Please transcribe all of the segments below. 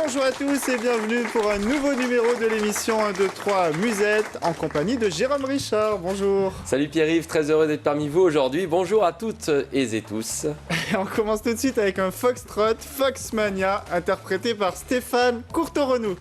Bonjour à tous et bienvenue pour un nouveau numéro de l'émission 1, 2, 3 Musette en compagnie de Jérôme Richard. Bonjour. Salut Pierre-Yves, très heureux d'être parmi vous aujourd'hui. Bonjour à toutes et tous. Et on commence tout de suite avec un foxtrot, Foxmania, interprété par Stéphane Courterenou.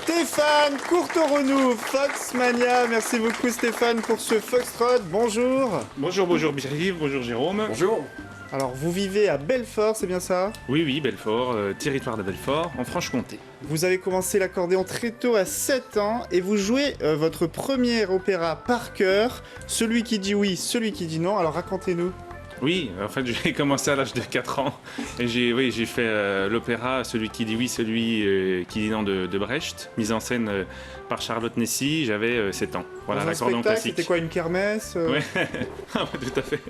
Stéphane Courterenou, Foxmania. Merci beaucoup Stéphane pour ce foxtrot. Bonjour. Bonjour Pierre-Yves, bonjour Jérôme. Bonjour. Alors vous vivez à Belfort, c'est bien ça? Oui, Belfort, territoire de Belfort, en Franche-Comté. Vous avez commencé l'accordéon très tôt, à 7 ans, et vous jouez votre premier opéra par cœur, Celui qui dit oui, celui qui dit non. Alors racontez-nous. Oui, en fait j'ai commencé à l'âge de 4 ans et j'ai fait l'opéra Celui qui dit oui, celui qui dit non de Brecht, mise en scène par Charlotte Nessy, j'avais 7 ans. Voilà, Dans un l'accordéon spectacle, classique. c'était quoi, une kermesse Ouais, ah ouais, tout à fait.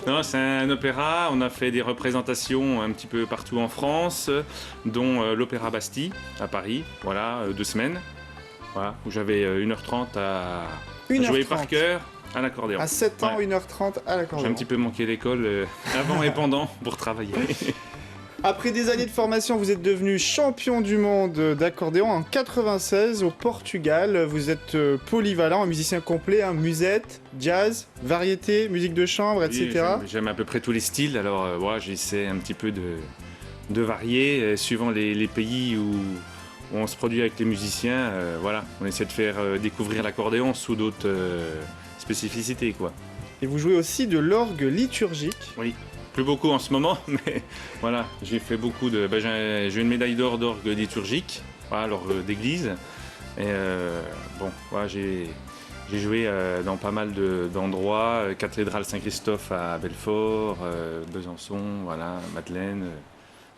Non, c'est un opéra, on a fait des représentations un petit peu partout en France, dont l'Opéra Bastille à Paris, voilà, 2 semaines, voilà, où j'avais 1h30 à jouer par cœur. À l'accordéon. À 7 ans, ouais. 1h30 à l'accordéon. J'ai un petit peu manqué l'école avant et pendant pour travailler. Après des années de formation, vous êtes devenu champion du monde d'accordéon en 96 au Portugal. Vous êtes polyvalent, un musicien complet, musette, jazz, variété, musique de chambre, etc. Oui, j'aime à peu près tous les styles, alors voilà, j'essaie un petit peu de varier suivant les pays où on se produit avec les musiciens. Voilà, on essaie de faire découvrir l'accordéon sous d'autres spécificités, quoi. Et vous jouez aussi de l'orgue liturgique. Oui, plus beaucoup en ce moment, mais voilà, j'ai fait beaucoup de... j'ai une médaille d'or d'orgue liturgique, voilà, l'orgue d'église. Et bon, voilà, j'ai joué dans pas mal d'endroits, cathédrale Saint-Christophe à Belfort, Besançon, voilà, Madeleine,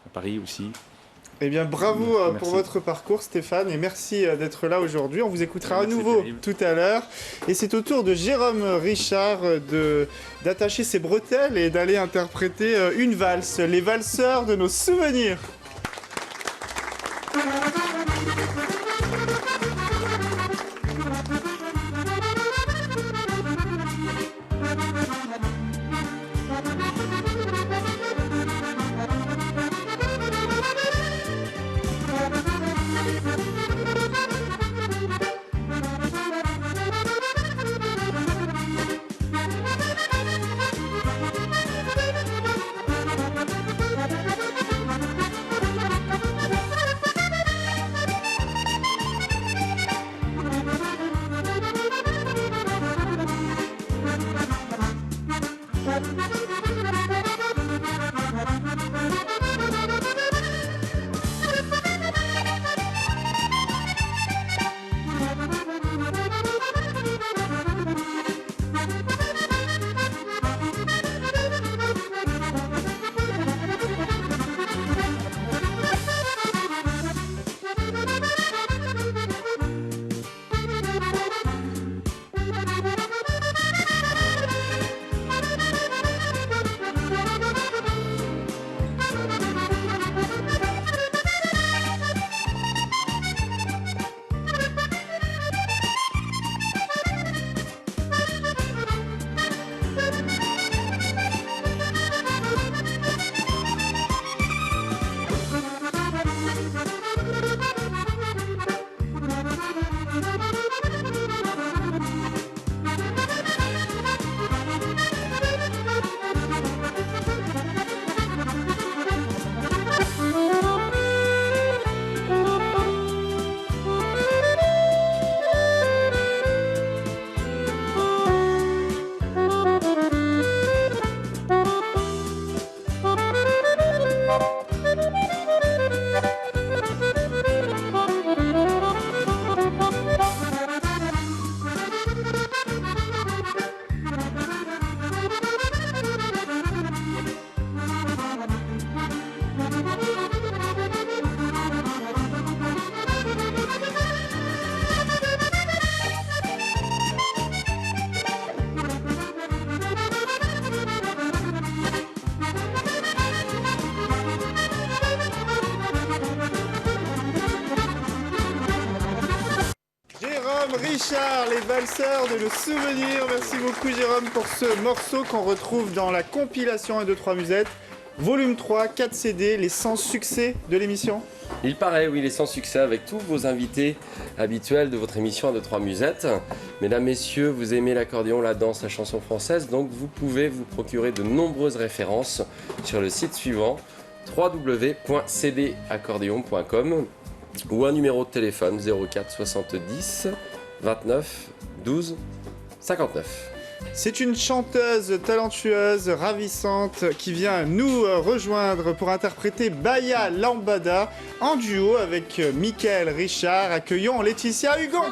à Paris aussi. Eh bien, bravo Merci. pour votre parcours, Stéphane, et merci d'être là aujourd'hui. On vous écoutera à Merci, nouveau Pierre-Yves. tout à l'heure. Et c'est au tour de Jérôme Richard d'attacher ses bretelles et d'aller interpréter une valse, les valseurs de nos souvenirs. Richard, les valseurs de nos souvenirs. Merci beaucoup Jérôme pour ce morceau qu'on retrouve dans la compilation 1, 2, 3 musettes. Volume 3, 4 CD, les 100 succès de l'émission. Il paraît, oui, les 100 succès avec tous vos invités habituels de votre émission 1, 2, 3 musettes. Mesdames, messieurs, vous aimez l'accordéon, la danse, la chanson française, donc vous pouvez vous procurer de nombreuses références sur le site suivant www.cdaccordéon.com ou un numéro de téléphone 04 70 29 12 59. C'est une chanteuse talentueuse, ravissante, qui vient nous rejoindre pour interpréter Baya Lambada en duo avec Michael Richard. Accueillons Laetitia Hugon.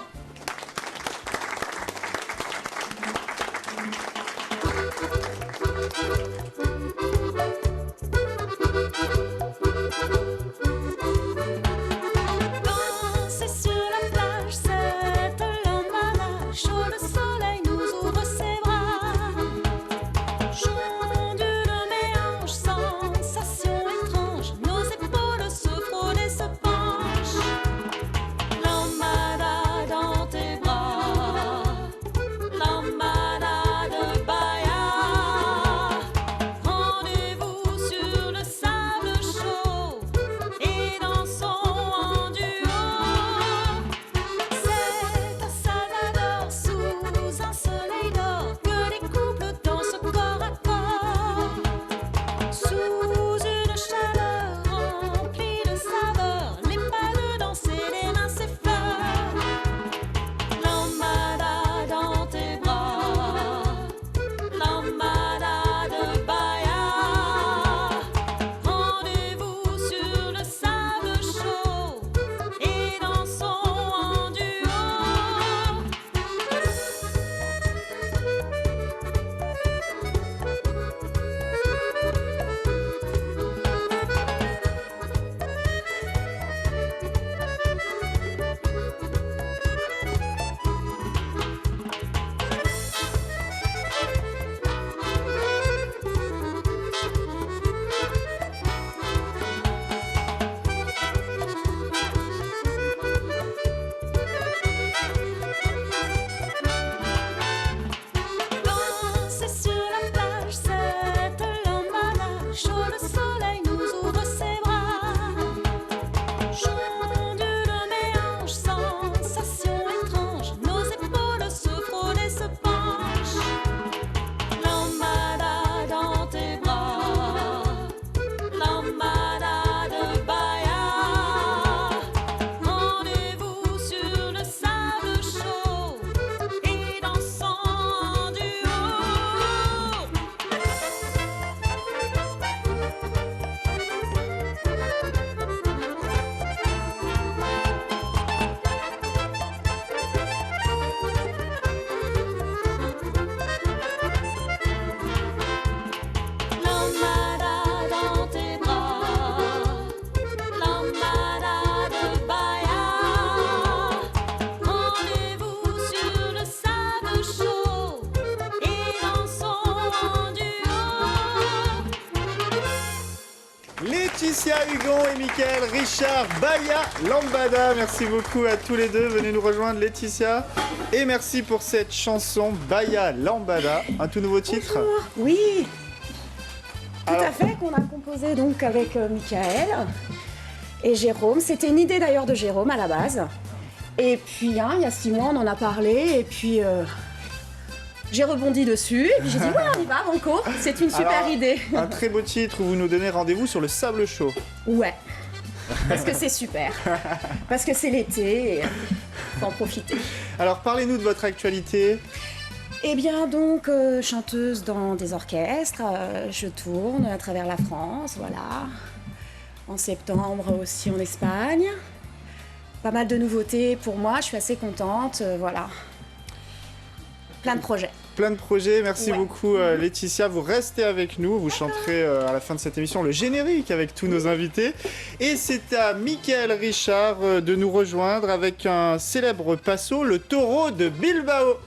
Laetitia Hugon et Michael Richard, Baya Lambada. Merci beaucoup à tous les deux. Venez nous rejoindre, Laetitia. Et merci pour cette chanson, Baya Lambada. Un tout nouveau titre. Bonjour. Oui, tout Alors, à fait, qu'on a composé donc avec Michael et Jérôme. C'était une idée d'ailleurs de Jérôme à la base. Et puis, il y a 6 mois, on en a parlé. Et puis, j'ai rebondi dessus. Et puis, j'ai dit, ouais, on y va, Banco. C'est une super Alors, idée. un très beau titre où vous nous donnez rendez-vous sur le sable chaud. Ouais. Parce que c'est super. Parce que c'est l'été et faut en profiter. Alors, parlez-nous de votre actualité. Eh bien, donc, chanteuse dans des orchestres. Je tourne à travers la France, voilà. En septembre aussi en Espagne. Pas mal de nouveautés pour moi, je suis assez contente, voilà. Plein de projets. Plein de projets, merci Ouais. beaucoup Laetitia, vous restez avec nous, vous chanterez à la fin de cette émission le générique avec tous nos invités. Et c'est à Michael Richard de nous rejoindre avec un célèbre passo, le taureau de Bilbao.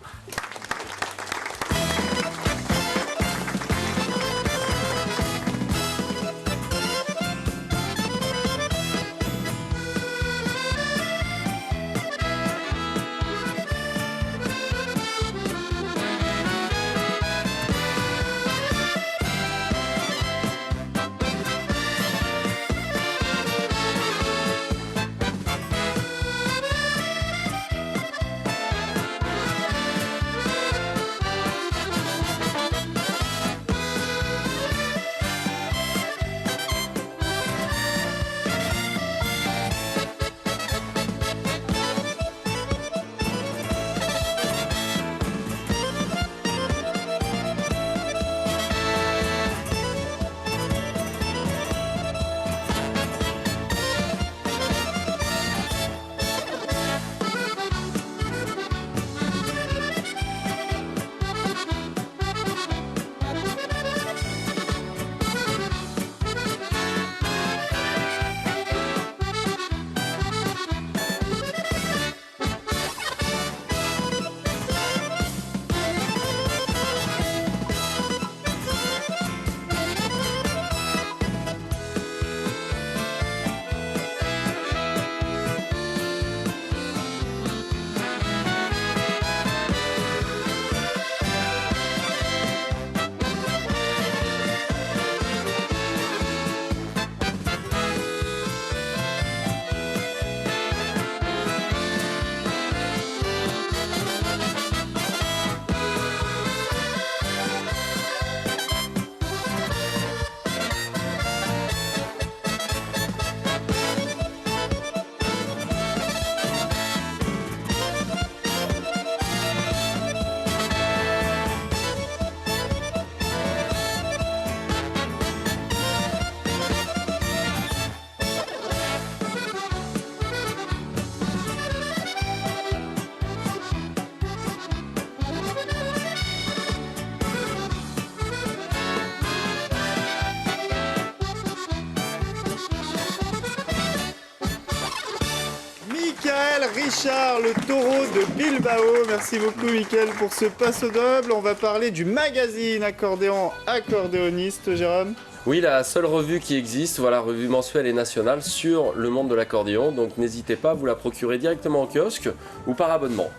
Michael Richard, le taureau de Bilbao. Merci beaucoup, Michael, pour ce passo double. On va parler du magazine Accordéon Accordéoniste, Jérôme. Oui, la seule revue qui existe, voilà, revue mensuelle et nationale sur le monde de l'accordéon. Donc n'hésitez pas à vous la procurer directement en kiosque ou par abonnement.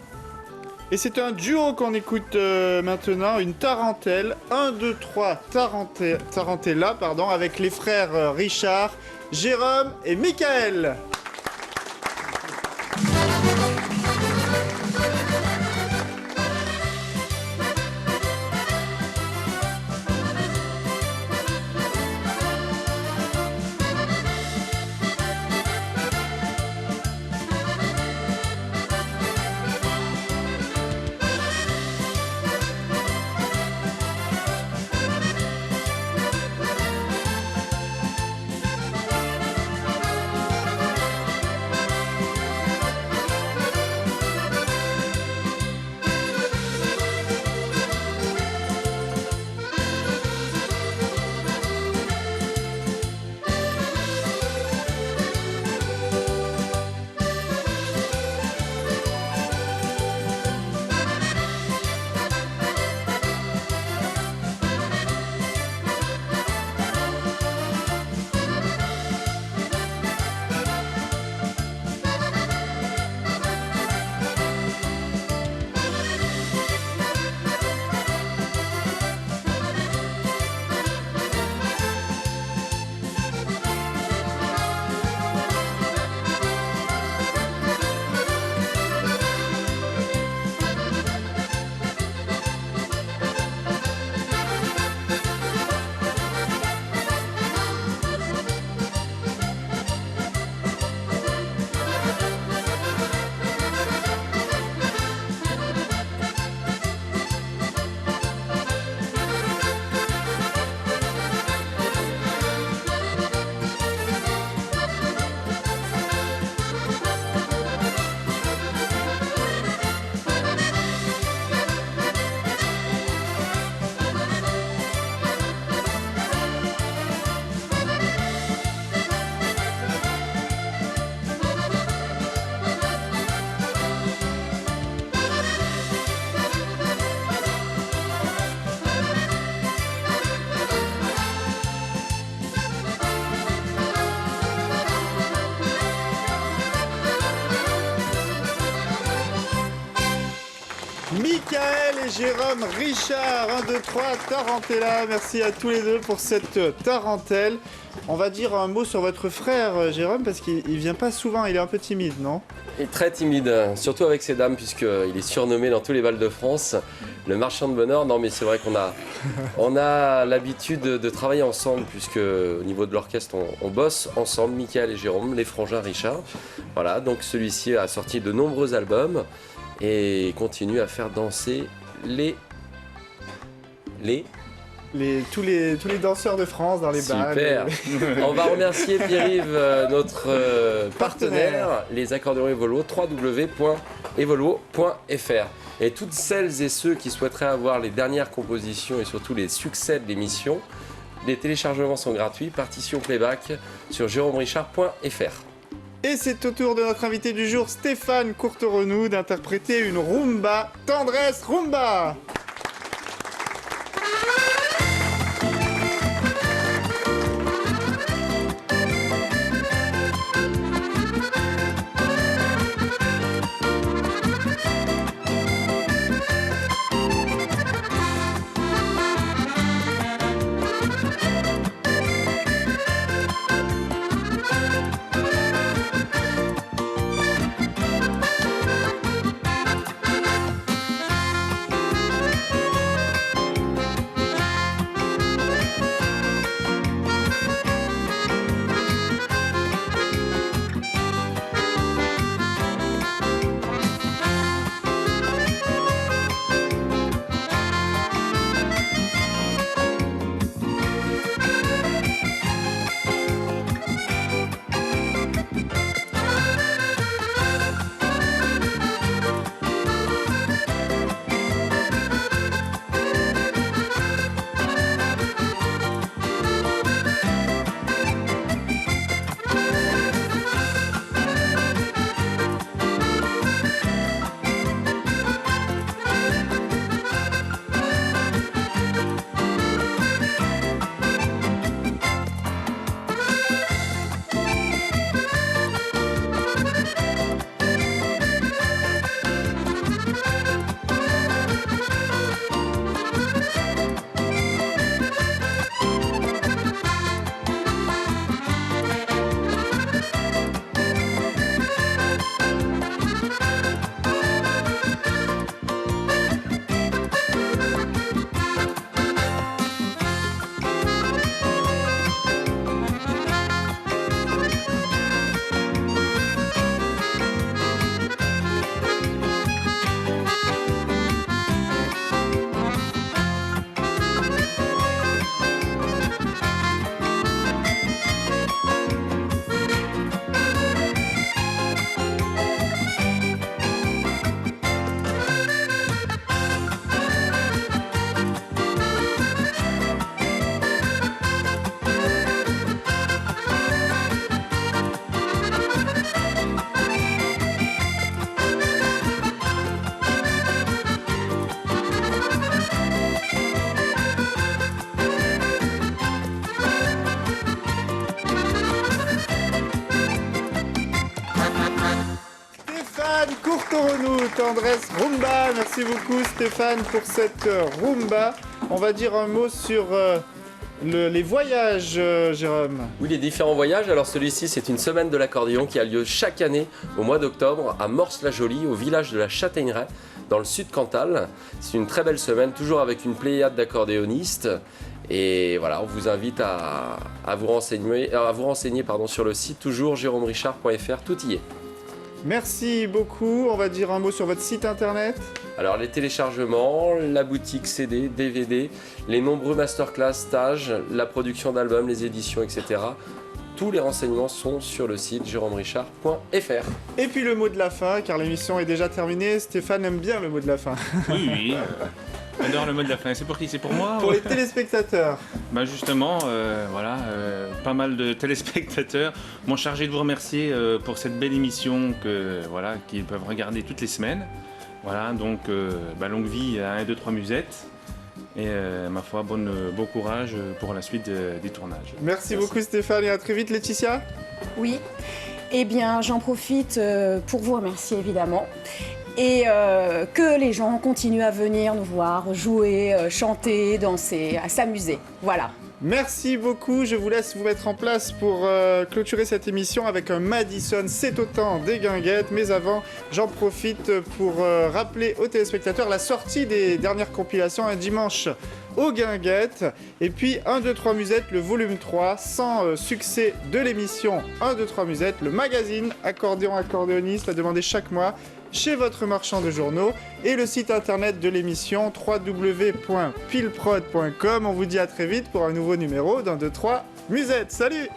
Et c'est un duo qu'on écoute maintenant, une tarentelle, 1, 2, 3, tarentella, pardon, avec les frères Richard, Jérôme et Michael. Michael et Jérôme Richard, 1, 2, 3, tarentella. Merci à tous les deux pour cette tarentelle. On va dire un mot sur votre frère, Jérôme, parce qu'il vient pas souvent, il est un peu timide, non? Il est très timide, surtout avec ses dames, puisqu'il est surnommé dans tous les bals de France le marchand de bonheur. Non, mais c'est vrai on a l'habitude de travailler ensemble, puisque au niveau de l'orchestre, on bosse ensemble, Michael et Jérôme, les frangins Richard. Voilà, donc celui-ci a sorti de nombreux albums et continue à faire danser tous les danseurs de France dans les bals. Super. On va remercier Pierre-Yves, notre partenaire, les accordéons Evolo, www.evolo.fr. Et toutes celles et ceux qui souhaiteraient avoir les dernières compositions et surtout les succès de l'émission, les téléchargements sont gratuits, partition playback sur jérômerichard.fr. Et c'est au tour de notre invité du jour, Stéphane Courterenou, d'interpréter une rumba, Tendresse Rumba. Courterenou, tendresse rumba. Merci beaucoup Stéphane pour cette rumba. On va dire un mot sur les voyages, Jérôme. Oui, les différents voyages. Alors celui-ci, c'est une semaine de l'accordéon qui a lieu chaque année au mois d'octobre à Morse-la-Jolie, au village de la Châtaigneraie, dans le sud Cantal. C'est une très belle semaine, toujours avec une pléiade d'accordéonistes. Et voilà, on vous invite à vous renseigner, sur le site toujours jérômerichard.fr, tout y est. Merci beaucoup. On va dire un mot sur votre site internet. Alors les téléchargements, la boutique CD, DVD, les nombreux masterclass, stages, la production d'albums, les éditions, etc. Tous les renseignements sont sur le site jérômerichard.fr. Et puis le mot de la fin, car l'émission est déjà terminée. Stéphane aime bien le mot de la fin. Oui. J'adore le mot de la fin. C'est pour qui? C'est pour moi? Pour les téléspectateurs. Bah justement, pas mal de téléspectateurs m'ont chargé de vous remercier pour cette belle émission qu'ils peuvent regarder toutes les semaines. Voilà, donc longue vie à 1, 2, 3 musettes. Et ma foi, bon courage pour la suite des tournages. Merci beaucoup Stéphane et à très vite Laetitia. Oui, eh bien j'en profite pour vous remercier évidemment. Et que les gens continuent à venir nous voir, jouer, chanter, danser, à s'amuser. Voilà. Merci beaucoup, je vous laisse vous mettre en place pour clôturer cette émission avec un Madison C'est autant des guinguettes. Mais avant, j'en profite pour rappeler aux téléspectateurs la sortie des dernières compilations un dimanche aux guinguettes. Et puis 1, 2, 3 musettes, le volume 3, sans succès de l'émission 1, 2, 3 musettes, le magazine Accordéon Accordéoniste à demander chaque mois chez votre marchand de journaux et le site internet de l'émission www.pilprod.com. On vous dit à très vite pour un nouveau numéro d'1, 2, 3 musettes. Salut!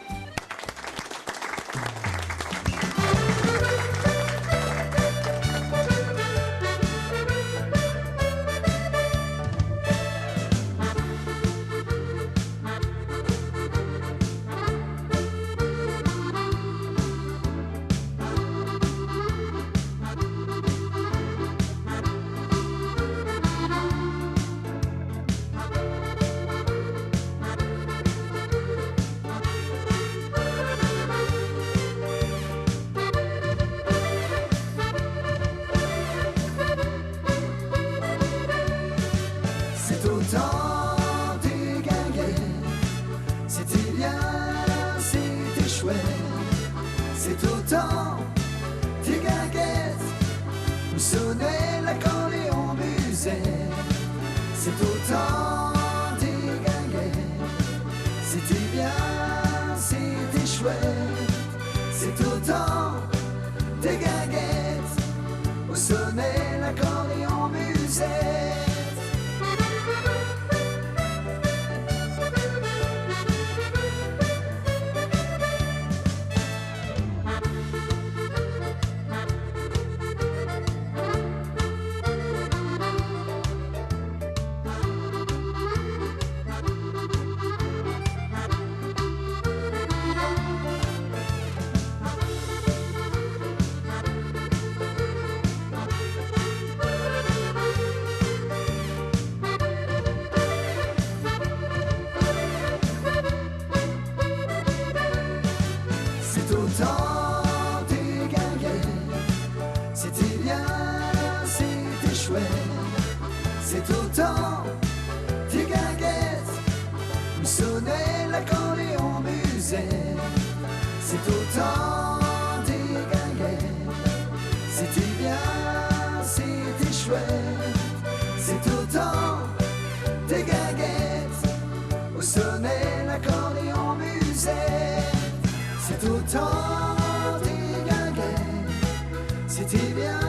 C'était bien.